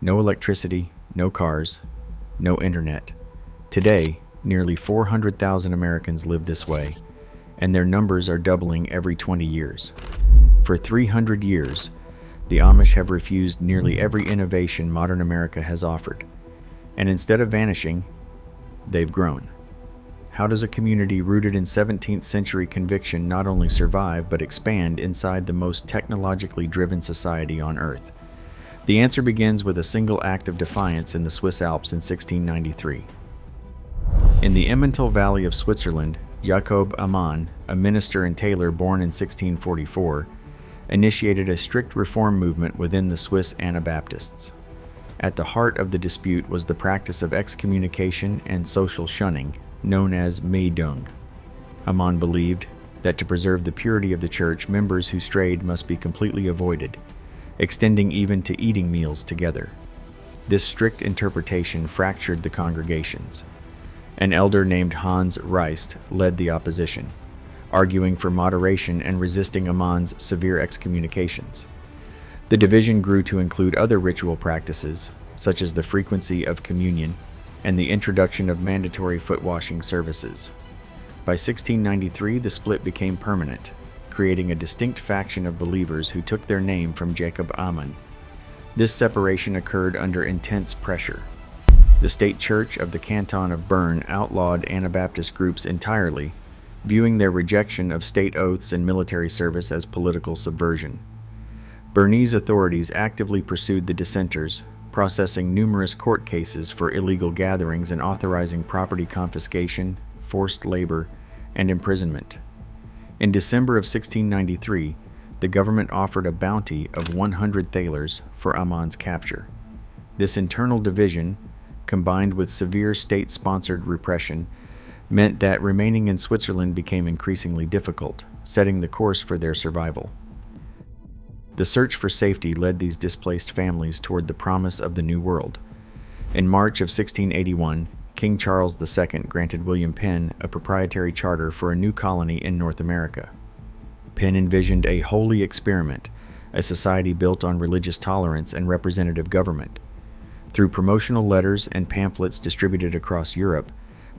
No electricity, no cars, no internet. Today, nearly 400,000 Americans live this way, and their numbers are doubling every 20 years. For 300 years, the Amish have refused nearly every innovation modern America has offered, and instead of vanishing, they've grown. How does a community rooted in 17th century conviction not only survive but expand inside the most technologically driven society on Earth? The answer begins with a single act of defiance in the Swiss Alps in 1693. In the Emmental Valley of Switzerland, Jakob Ammann, a minister and tailor born in 1644, initiated a strict reform movement within the Swiss Anabaptists. At the heart of the dispute was the practice of excommunication and social shunning, known as Meidung. Ammann believed that to preserve the purity of the church, members who strayed must be completely avoided, extending even to eating meals together. This strict interpretation fractured the congregations. An elder named Hans Reist led the opposition, arguing for moderation and resisting Ammann's severe excommunications. The division grew to include other ritual practices, such as the frequency of communion and the introduction of mandatory foot-washing services. By 1693, the split became permanent, creating a distinct faction of believers who took their name from Jakob Ammann. This separation occurred under intense pressure. The state church of the canton of Bern outlawed Anabaptist groups entirely, viewing their rejection of state oaths and military service as political subversion. Bernese authorities actively pursued the dissenters, processing numerous court cases for illegal gatherings and authorizing property confiscation, forced labor, and imprisonment. In December of 1693, the government offered a bounty of 100 thalers for Ammann's capture. This internal division, combined with severe state-sponsored repression, meant that remaining in Switzerland became increasingly difficult, setting the course for their survival. The search for safety led these displaced families toward the promise of the New World. In March of 1681, King Charles II granted William Penn a proprietary charter for a new colony in North America. Penn envisioned a holy experiment, a society built on religious tolerance and representative government. Through promotional letters and pamphlets distributed across Europe,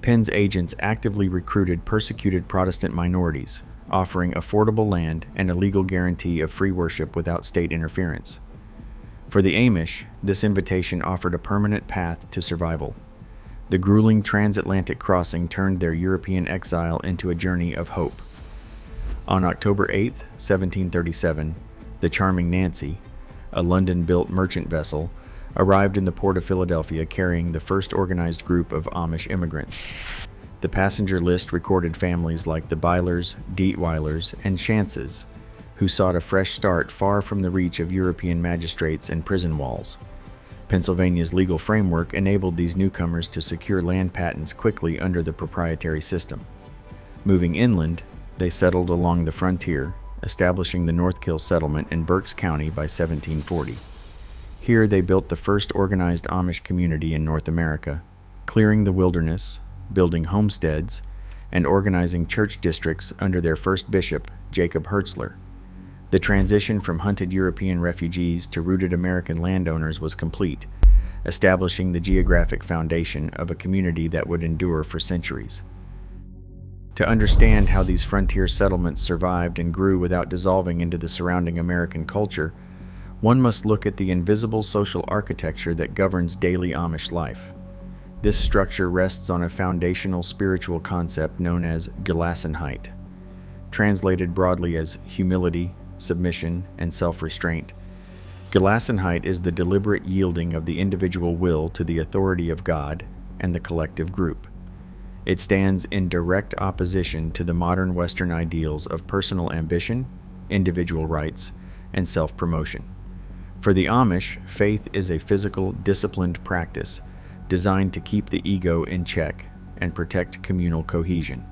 Penn's agents actively recruited persecuted Protestant minorities, offering affordable land and a legal guarantee of free worship without state interference. For the Amish, this invitation offered a permanent path to survival. The grueling transatlantic crossing turned their European exile into a journey of hope. On October 8, 1737, the Charming Nancy, a London-built merchant vessel, arrived in the port of Philadelphia carrying the first organized group of Amish immigrants. The passenger list recorded families like the Beilers, Dietweilers, and Chances, who sought a fresh start far from the reach of European magistrates and prison walls. Pennsylvania's legal framework enabled these newcomers to secure land patents quickly under the proprietary system. Moving inland, they settled along the frontier, establishing the North Kill settlement in Berks County by 1740. Here they built the first organized Amish community in North America, clearing the wilderness, building homesteads, and organizing church districts under their first bishop, Jacob Hertzler. The transition from hunted European refugees to rooted American landowners was complete, establishing the geographic foundation of a community that would endure for centuries. To understand how these frontier settlements survived and grew without dissolving into the surrounding American culture, one must look at the invisible social architecture that governs daily Amish life. This structure rests on a foundational spiritual concept known as Gelassenheit. Translated broadly as humility, submission, and self-restraint, Gelassenheit is the deliberate yielding of the individual will to the authority of God and the collective group. It stands in direct opposition to the modern Western ideals of personal ambition, individual rights, and self-promotion. For the Amish, faith is a physical, disciplined practice designed to keep the ego in check and protect communal cohesion.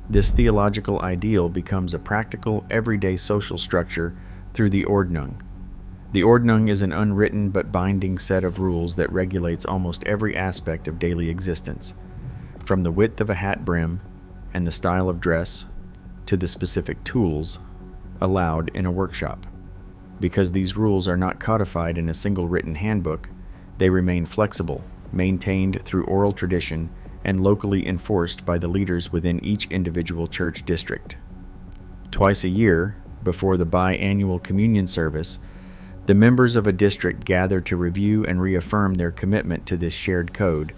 This theological ideal becomes a practical, everyday social structure through the ordnung. The ordnung is an unwritten but binding set of rules that regulates almost every aspect of daily existence, from the width of a hat brim and the style of dress to the specific tools allowed in a workshop. Because these rules are not codified in a single written handbook, They remain flexible, maintained through oral tradition, and locally enforced by the leaders within each individual church district. Twice a year, before the biannual communion service, the members of a district gather to review and reaffirm their commitment to this shared code,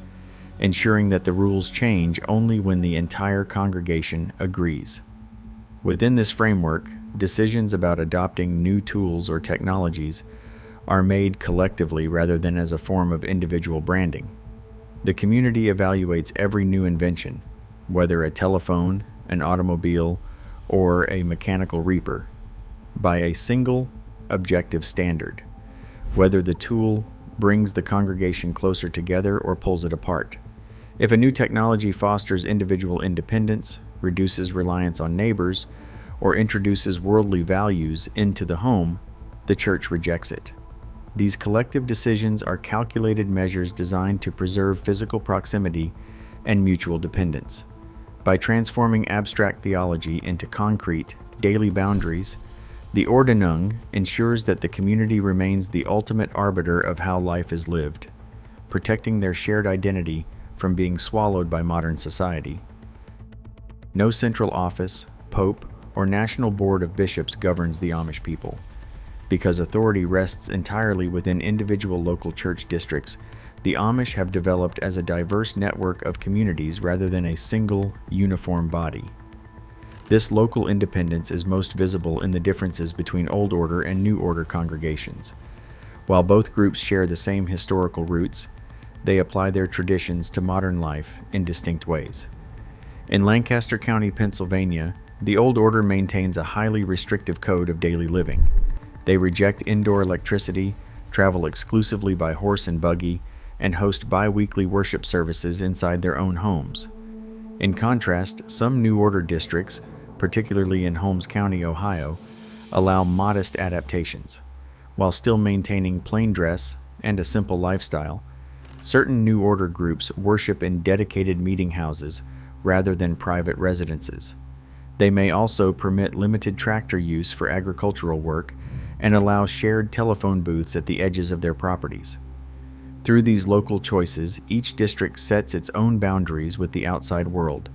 ensuring that the rules change only when the entire congregation agrees. Within this framework, decisions about adopting new tools or technologies are made collectively rather than as a form of individual branding. The community evaluates every new invention, whether a telephone, an automobile, or a mechanical reaper, by a single objective standard, whether the tool brings the congregation closer together or pulls it apart. If a new technology fosters individual independence, reduces reliance on neighbors, or introduces worldly values into the home, the church rejects it. These collective decisions are calculated measures designed to preserve physical proximity and mutual dependence. By transforming abstract theology into concrete, daily boundaries, the ordnung ensures that the community remains the ultimate arbiter of how life is lived, protecting their shared identity from being swallowed by modern society. No central office, pope, or national board of bishops governs the Amish people. Because authority rests entirely within individual local church districts, the Amish have developed as a diverse network of communities rather than a single, uniform body. This local independence is most visible in the differences between Old Order and New Order congregations. While both groups share the same historical roots, they apply their traditions to modern life in distinct ways. In Lancaster County, Pennsylvania, the Old Order maintains a highly restrictive code of daily living. They reject indoor electricity, travel exclusively by horse and buggy, and host bi-weekly worship services inside their own homes. In contrast, some New Order districts, particularly in Holmes County, Ohio, allow modest adaptations. While still maintaining plain dress and a simple lifestyle, certain New Order groups worship in dedicated meeting houses rather than private residences. They may also permit limited tractor use for agricultural work and allow shared telephone booths at the edges of their properties. Through these local choices, each district sets its own boundaries with the outside world,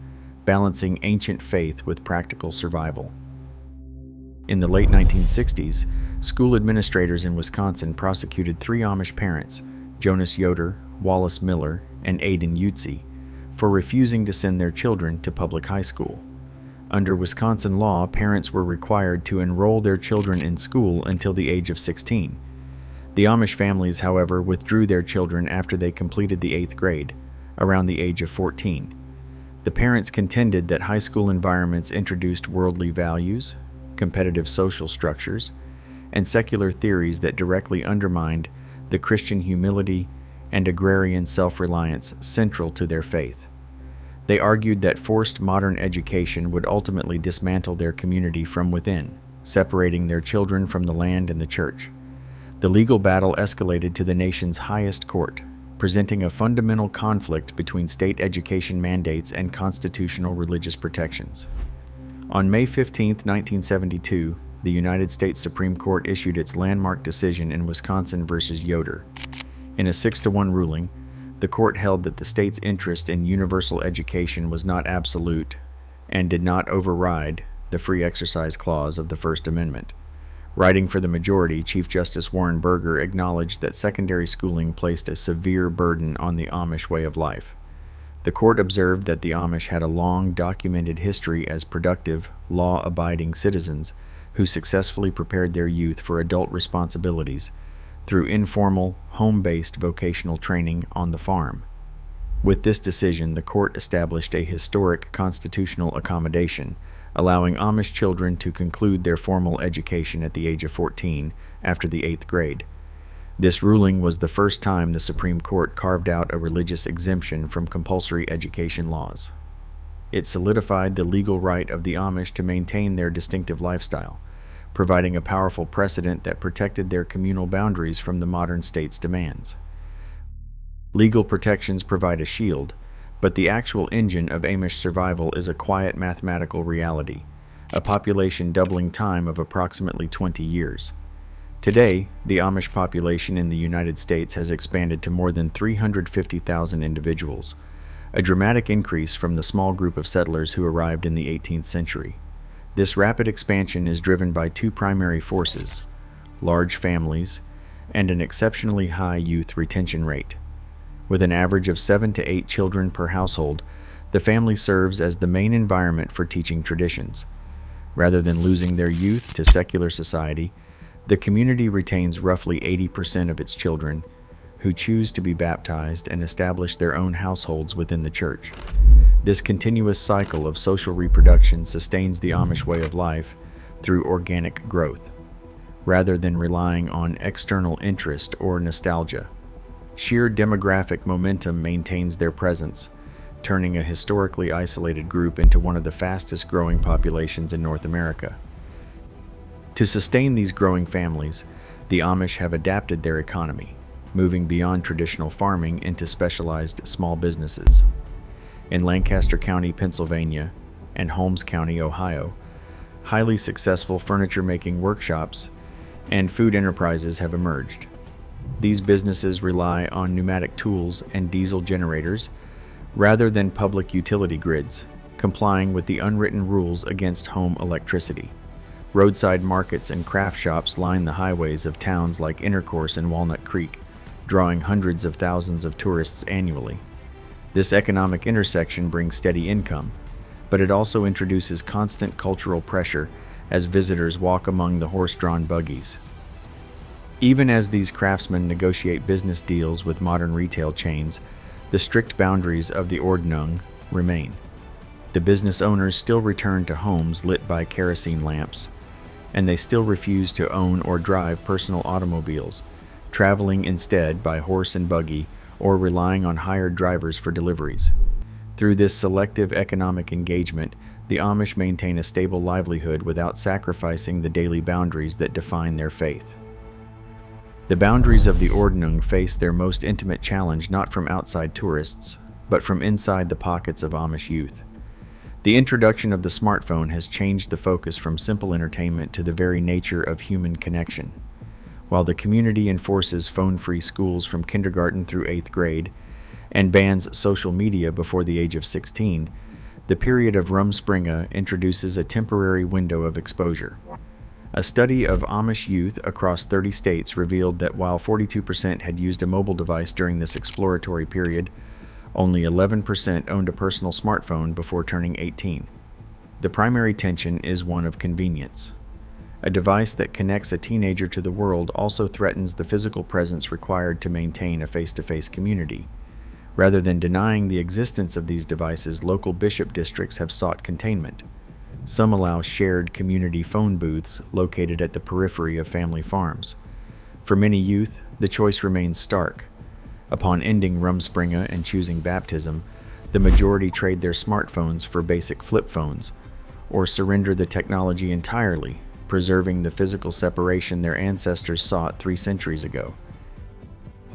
balancing ancient faith with practical survival. In the late 1960s, school administrators in Wisconsin prosecuted 3 Amish parents, Jonas Yoder, Wallace Miller, and Aidan Utze, for refusing to send their children to public high school. Under Wisconsin law, parents were required to enroll their children in school until the age of 16. The Amish families, however, withdrew their children after they completed the 8th grade, around the age of 14. The parents contended that high school environments introduced worldly values, competitive social structures, and secular theories that directly undermined the Christian humility and agrarian self-reliance central to their faith. They argued that forced modern education would ultimately dismantle their community from within, separating their children from the land and the church. The legal battle escalated to the nation's highest court, presenting a fundamental conflict between state education mandates and constitutional religious protections. On May 15, 1972, the United States Supreme Court issued its landmark decision in Wisconsin versus Yoder. In a 6-1 ruling, the court held that the state's interest in universal education was not absolute and did not override the Free Exercise Clause of the First Amendment. Writing for the majority, Chief Justice Warren Burger acknowledged that secondary schooling placed a severe burden on the Amish way of life. The court observed that the Amish had a long documented history as productive, law-abiding citizens who successfully prepared their youth for adult responsibilities through informal, home-based vocational training on the farm. With this decision, the court established a historic constitutional accommodation, allowing Amish children to conclude their formal education at the age of 14 after the 8th grade. This ruling was the first time the Supreme Court carved out a religious exemption from compulsory education laws. It solidified the legal right of the Amish to maintain their distinctive lifestyle, providing a powerful precedent that protected their communal boundaries from the modern state's demands. Legal protections provide a shield, but the actual engine of Amish survival is a quiet mathematical reality, a population doubling time of approximately 20 years. Today, the Amish population in the United States has expanded to more than 350,000 individuals, a dramatic increase from the small group of settlers who arrived in the 18th century. This rapid expansion is driven by two primary forces: large families and an exceptionally high youth retention rate. With an average of 7 to 8 children per household, the family serves as the main environment for teaching traditions. Rather than losing their youth to secular society, the community retains roughly 80% of its children, who choose to be baptized and establish their own households within the church. This continuous cycle of social reproduction sustains the Amish way of life through organic growth, rather than relying on external interest or nostalgia. Sheer demographic momentum maintains their presence, turning a historically isolated group into one of the fastest growing populations in North America. To sustain these growing families, the Amish have adapted their economy, moving beyond traditional farming into specialized small businesses. In Lancaster County, Pennsylvania, and Holmes County, Ohio, highly successful furniture-making workshops and food enterprises have emerged. These businesses rely on pneumatic tools and diesel generators rather than public utility grids, complying with the unwritten rules against home electricity. Roadside markets and craft shops line the highways of towns like Intercourse and Walnut Creek, drawing hundreds of thousands of tourists annually. This economic intersection brings steady income, but it also introduces constant cultural pressure as visitors walk among the horse-drawn buggies. Even as these craftsmen negotiate business deals with modern retail chains, the strict boundaries of the ordnung remain. The business owners still return to homes lit by kerosene lamps, and they still refuse to own or drive personal automobiles, traveling instead by horse and buggy or relying on hired drivers for deliveries. Through this selective economic engagement, the Amish maintain a stable livelihood without sacrificing the daily boundaries that define their faith. The boundaries of the ordnung face their most intimate challenge not from outside tourists, but from inside the pockets of Amish youth. The introduction of the smartphone has changed the focus from simple entertainment to the very nature of human connection. While the community enforces phone-free schools from kindergarten through 8th grade and bans social media before the age of 16, the period of Rumspringa introduces a temporary window of exposure. A study of Amish youth across 30 states revealed that while 42% had used a mobile device during this exploratory period, only 11% owned a personal smartphone before turning 18. The primary tension is one of convenience. A device that connects a teenager to the world also threatens the physical presence required to maintain a face-to-face community. Rather than denying the existence of these devices, local bishop districts have sought containment. Some allow shared community phone booths located at the periphery of family farms. For many youth, the choice remains stark. Upon ending Rumspringa and choosing baptism, the majority trade their smartphones for basic flip phones, or surrender the technology entirely, preserving the physical separation their ancestors sought 3 centuries ago.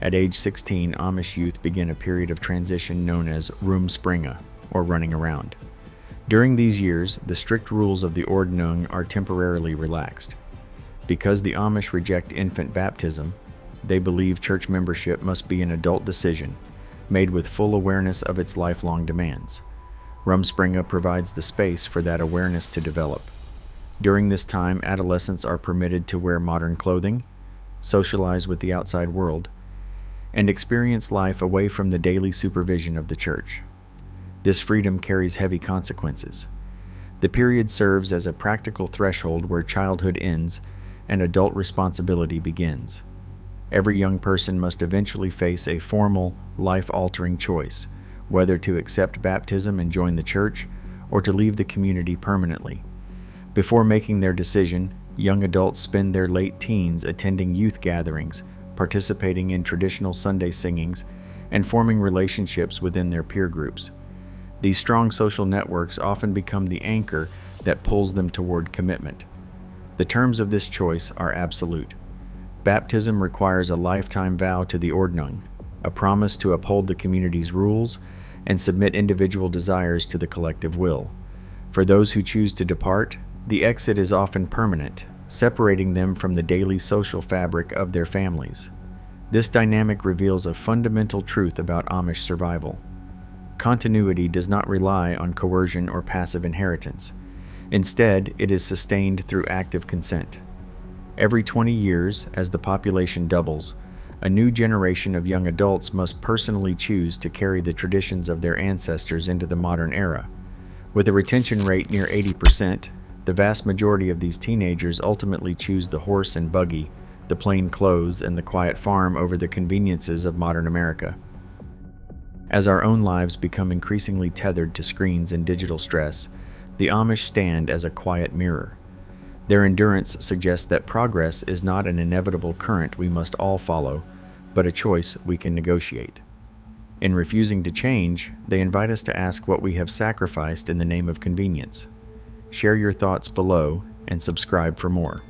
At age 16, Amish youth begin a period of transition known as Rumspringa, or running around. During these years, the strict rules of the ordnung are temporarily relaxed. Because the Amish reject infant baptism, they believe church membership must be an adult decision, made with full awareness of its lifelong demands. Rumspringa provides the space for that awareness to develop. During this time, adolescents are permitted to wear modern clothing, socialize with the outside world, and experience life away from the daily supervision of the church. This freedom carries heavy consequences. The period serves as a practical threshold where childhood ends and adult responsibility begins. Every young person must eventually face a formal, life-altering choice, whether to accept baptism and join the church, or to leave the community permanently. Before making their decision, young adults spend their late teens attending youth gatherings, participating in traditional Sunday singings, and forming relationships within their peer groups. These strong social networks often become the anchor that pulls them toward commitment. The terms of this choice are absolute. Baptism requires a lifetime vow to the ordnung, a promise to uphold the community's rules and submit individual desires to the collective will. For those who choose to depart, the exit is often permanent, separating them from the daily social fabric of their families. This dynamic reveals a fundamental truth about Amish survival. Continuity does not rely on coercion or passive inheritance. Instead, it is sustained through active consent. Every 20 years, as the population doubles, a new generation of young adults must personally choose to carry the traditions of their ancestors into the modern era. With a retention rate near 80%, the vast majority of these teenagers ultimately choose the horse and buggy, the plain clothes, and the quiet farm over the conveniences of modern America. As our own lives become increasingly tethered to screens and digital stress, the Amish stand as a quiet mirror. Their endurance suggests that progress is not an inevitable current we must all follow, but a choice we can negotiate. In refusing to change, they invite us to ask what we have sacrificed in the name of convenience. Share your thoughts below and subscribe for more.